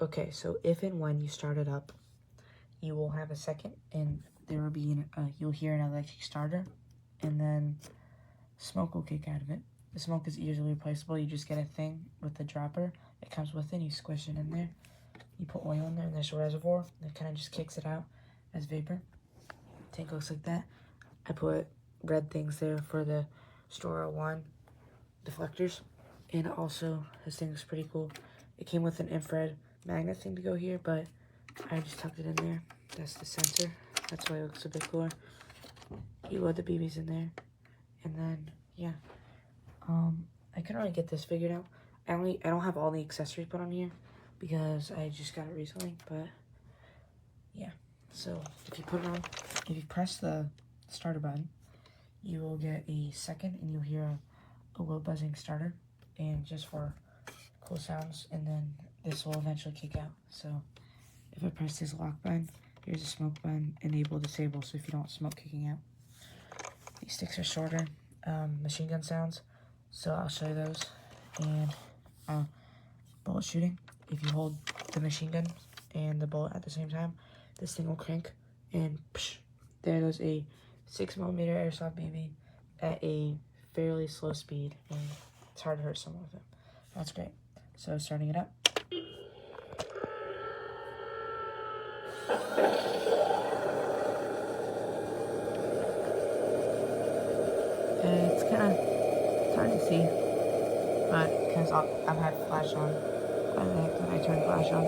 Okay, so if and when you start it up, you will have a second, and there will be you'll hear an electric starter, and then smoke will kick out of it. The smoke is easily replaceable. You just get a thing with the dropper that comes with it. You squish it in there. You put oil in there, and there's a reservoir that kind of just kicks it out as vapor. Tank looks like that. I put red things there for the Stora 1 deflectors, and also this thing looks pretty cool. It came with an infrared magnet thing to go here, but I just tucked it in there. That's the sensor. That's why it looks a bit cooler. You load the BBs in there, and then yeah. I couldn't really get this figured out. I don't have all the accessories put on here because I just got it recently, but yeah. So if you put it on, if you press the starter button, you will get a second, and you'll hear a low buzzing starter, and just for cool sounds, and then this will eventually kick out. So if I press this lock button, here's a smoke button, enable, disable, so if you don't want smoke kicking out. These sticks are shorter, machine gun sounds, so I'll show you those. And bullet shooting, if you hold the machine gun and the bullet at the same time, this thing will crank, and psh, there goes a 6mm airsoft BB at a fairly slow speed, and it's hard to hurt someone with it. That's great. So starting it up. It's kind of hard to see, but because I've had flash on, when I turn flash on,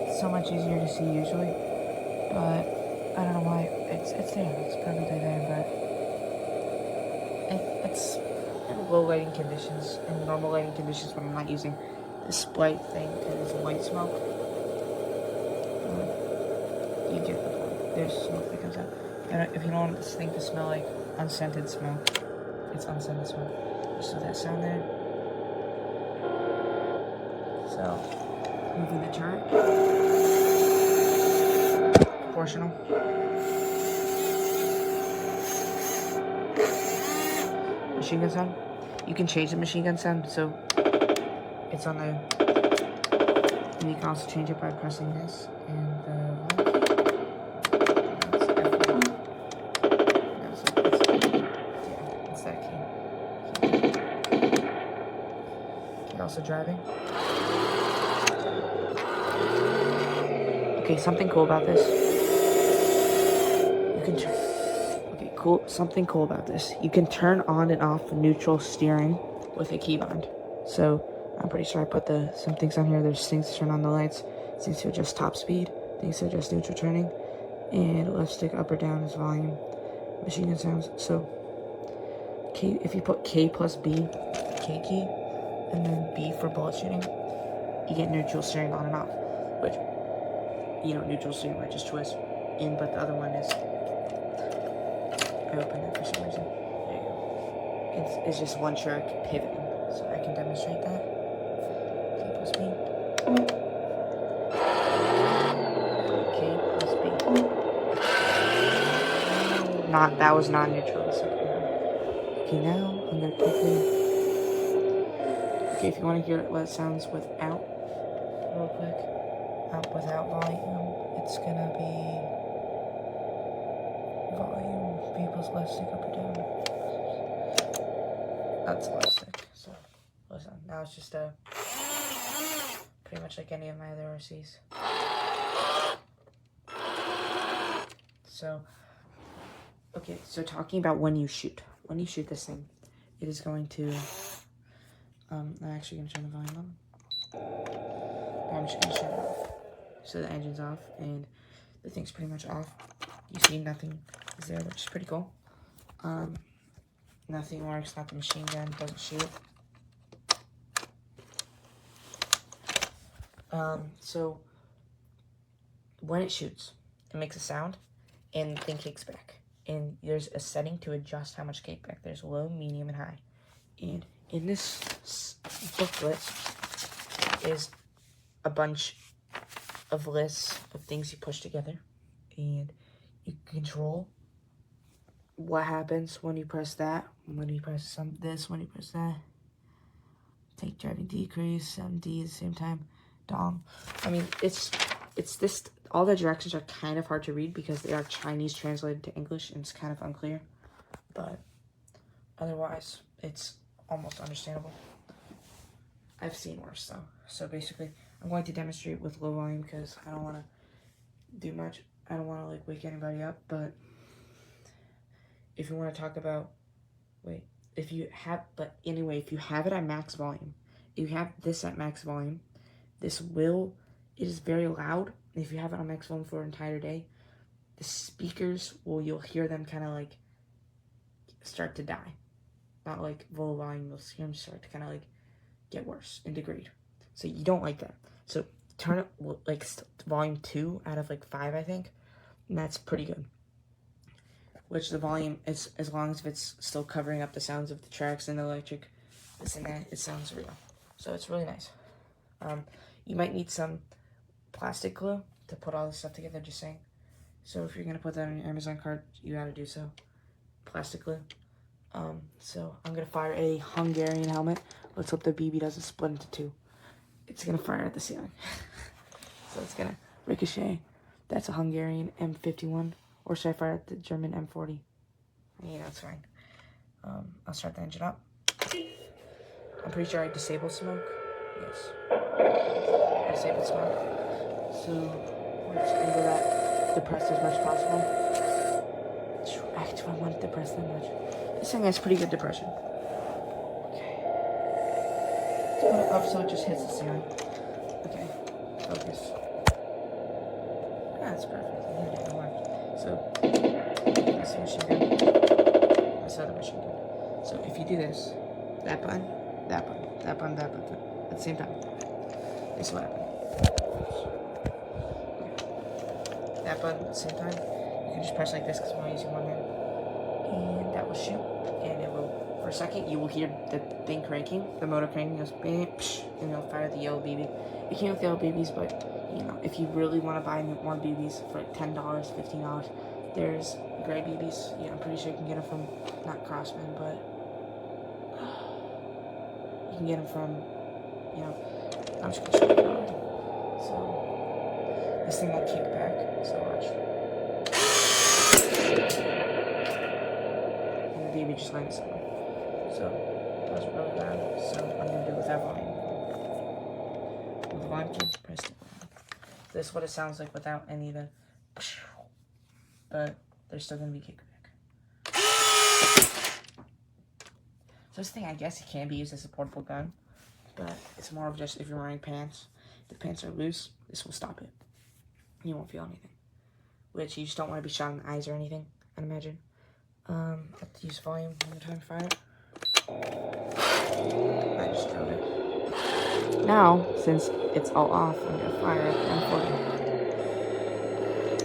it's so much easier to see usually, but I don't know why. It's there. It's perfectly there, but it's in low lighting conditions, in normal lighting conditions when I'm not using this bright thing because it's white smoke. You get the point. There's smoke that comes out. If you don't want this thing to smell like unscented smoke, it's unscented smoke. Just so that sound there. So, moving the turret. Proportional. Machine gun sound. You can change the machine gun sound, so it's on there. And you can also change it by pressing this and the also driving. Okay, something cool about this. Something cool about this. You can turn on and off neutral steering with a keybind. So I'm pretty sure I put some things on here. There's things to turn on the lights, things to adjust top speed, things to adjust neutral turning, and left stick up or down is volume. Machine gun sounds. So if you put K plus B, K key, and then B for bullet shooting, you get neutral steering on and off, which, neutral steering might just twist in, but the other one is, I opened it for some reason, there you go, it's just one shark pivoting, so I can demonstrate that. K plus B, K plus B, that was not neutral the second time. Okay, now I'm going to quickly, if you want to hear what it sounds without, real quick, without volume, it's gonna be volume, people's left stick up or down. That's left stick, so listen, now it's just pretty much like any of my other RCs. So, okay, so talking about when you shoot this thing, it is going to, I'm actually going to turn the volume on. I'm just going to shut it off. So the engine's off, and the thing's pretty much off. You see nothing is there, which is pretty cool. Nothing works, not the machine gun, doesn't shoot. So when it shoots, it makes a sound, and the thing kicks back. And there's a setting to adjust how much kickback. There's low, medium, and high. And in this booklet is a bunch of lists of things you push together, and you control what happens when you press that, when you press this, when you press that. take driving decrease, MD at the same time, dong. I mean, it's this, all the directions are kind of hard to read because they are Chinese translated to English and it's kind of unclear, but otherwise it's almost understandable. I've seen worse though. So basically, I'm going to demonstrate with low volume because I don't want to do much. I don't want to like wake anybody up, but if you want to talk about, if you have it at max volume, if you have this at max volume, it is very loud. If you have it on max volume for an entire day, the speakers you'll hear them kind of like start to die. Not like low volume, you'll hear them start to kind of like get worse and degrade. So you don't like that. So turn it like volume 2 out of like 5, I think, and that's pretty good. Which the volume is, as long as it's still covering up the sounds of the tracks and the electric, this and that, it sounds real. So it's really nice. You might need some plastic glue to put all this stuff together, just saying. So if you're gonna put that on your Amazon cart, you gotta do so. Plastic glue. So I'm gonna fire a Hungarian helmet. Let's hope the BB doesn't split into 2. It's gonna fire at the ceiling. So it's gonna ricochet. That's a Hungarian M51. Or should I fire at the German M40? Yeah, that's fine. I'll start the engine up. I'm pretty sure I disabled smoke. Yes. I disabled smoke. So we're just gonna go that depressed as much as possible. Actually, I want it depressed that much. This thing has pretty good depression. Okay. Let's put it up so it just hits the ceiling. Okay. Focus. That's perfect. So, that's the machine gun. That's the other machine gun. So if you do this, that button, that button, that button, that button, at the same time, this is what happened. That button at the same time, you can just press like this because I'm only using one hand. And that will shoot, and it will, for a second, you will hear the thing cranking, the motor cranking, goes bam, psh, and it'll fire the yellow BB. It came with yellow BBs, but you know, if you really want to buy more BBs for like $10, $15, there's gray BBs. Yeah, I'm pretty sure you can get them from, not Crossman, but you can get them from, you know, I'm just going to show you around. So, this thing will kick back, so watch. And the BB just landed somewhere. So, that was really loud, so I'm going to do it with that volume. With the volume key, press it. This is what it sounds like without any of the, but there's still going to be kickback. So this thing, I guess it can be used as a portable gun, but it's more of just if you're wearing pants. If the pants are loose, this will stop it. You won't feel anything. Which you just don't want to be shot in the eyes or anything, I'd imagine. I have to use volume one more time to fire it. I just drove it. Now, since it's all off, I'm going to fire at the M40.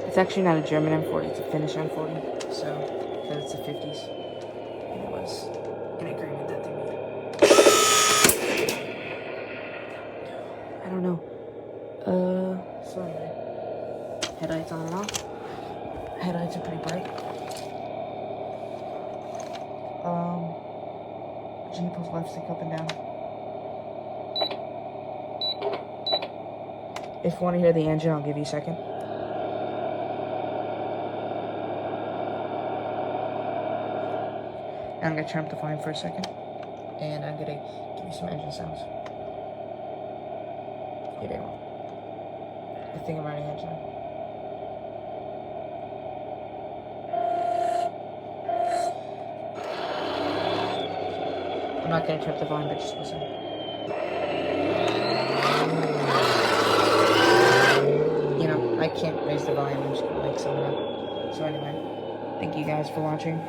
It's actually not a German M40, it's a Finnish M40, so, because it's the 50s. And it was an agreement that they made. I don't know. Sorry. Headlights on and off. Headlights are pretty bright. G pulls left stick up and down. If you want to hear the engine, I'll give you a second. Now I'm going to turn up the volume for a second. And I'm going to give you some engine sounds. Here they go. I think I'm running engine. I'm not going to turn up the volume, but just listen. I can't raise the volume, I'm just gonna like sum it up. So anyway, thank you guys for watching.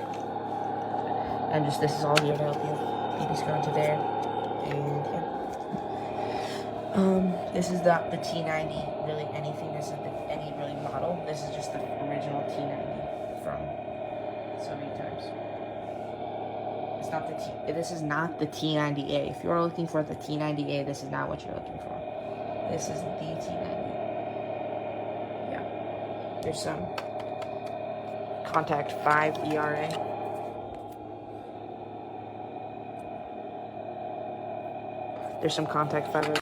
This is all here to help you. BB's going to there. And yeah. This is the T-90, really anything, this isn't any really model. This is just the original T-90 from Soviet times. It's not this is not the T-90A. If you're looking for the T-90A, this is not what you're looking for. This is the T-90. There's some contact 5 ERA. There's some contact photos.